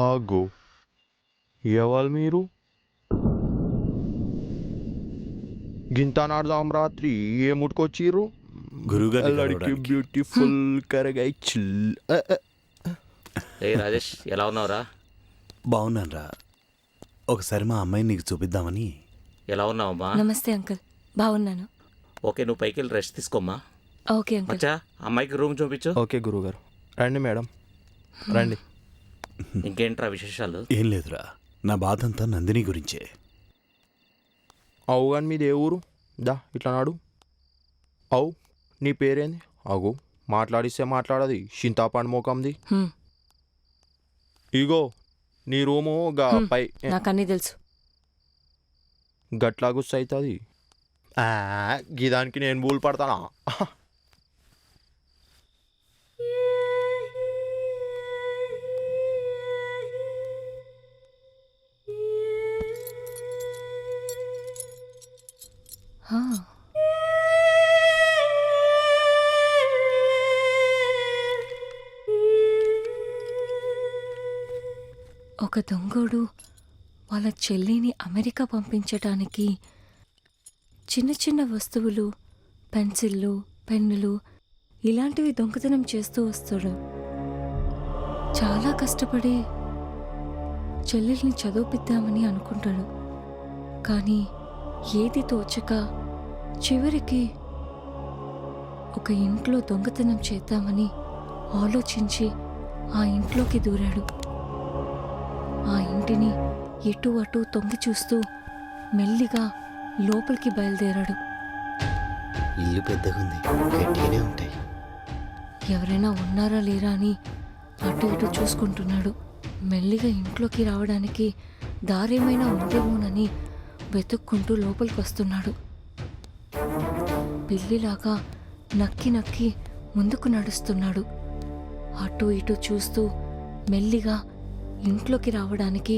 ఆగో ఎవరు మీరు? గింత నాడదాం రాత్రి ఏ ముట్టుకొచ్చిర్రు? గురువుగారిని అల్లడికి కలవడానికి. బ్యూటిఫుల్ కరగై చిల్. ఏ రాజేష్ ఎలా ఉన్నావురా? బాగున్నానురా. ఒకసారి మా అమ్మాయిని నీకు చూపిద్దామని. ఎలా ఉన్నావమ్మా? నమస్తే అంకుల్, బాగున్నాను. ఓకే, నువ్వు పైకి వెళ్ళి రెస్ట్ తీసుకోమ్మా. Okay uncle. మచ్చా, అమ్మాయికి రూమ్ చూపించు. ఓకే గురువుగారు. రండి మేడం, రండి. ఇంకేంట్రా విశేషాలు? ఏం లేదురా, నా బాధ అంతా నందిని గురించే. అవు కానీ మీది ఏ ఊరు? దా ఇట్లా నాడు. అవు నీ పేరేంది? అగు మాట్లాడిస్తే మాట్లాడది చింతాపండు మోకంది. హ్మ్, ఇగో నీ రూము గా పై నాకు అన్నీ తెలుసు. గట్లా గుస్సు అవుతుంది. గీదానికి నేను బూలు పడతానా? హా. ఒక దొంగోడు వాళ్ళ చెల్లిని అమెరికా పంపించటానికి చిన్న చిన్న వస్తువులు, పెన్సిళ్ళు, పెన్నులు ఇలాంటివి దొంగతనం చేస్తూ వస్తాడు. చాలా కష్టపడి చెల్లెల్ని చదివిద్దామని అనుకుంటాడు. కానీ ఏది తోచక చివరికి ఒక ఇంట్లో దొంగతనం చేద్దామని ఆలోచించి ఆ ఇంట్లోకి దూరాడు. ఆ ఇంటిని ఇటు అటు తొంగి చూస్తూ మెల్లిగా లోపలికి బయలుదేరాడు. ఇల్లు పెద్దగుంది, గట్టిగానే ఉంటాయి. ఎవరైనా ఉన్నారా లేరా అని అటు ఇటు చూసుకుంటున్నాడు. మెల్లిగా ఇంట్లోకి రావడానికి దారేమైనా ఉందేమోనని వెతుక్కుంటూ లోపలికి వస్తున్నాడు. పిల్లిలాగా నక్కి నక్కి ముందుకు నడుస్తున్నాడు. అటు ఇటు చూస్తూ మెల్లిగా ఇంట్లోకి రావడానికి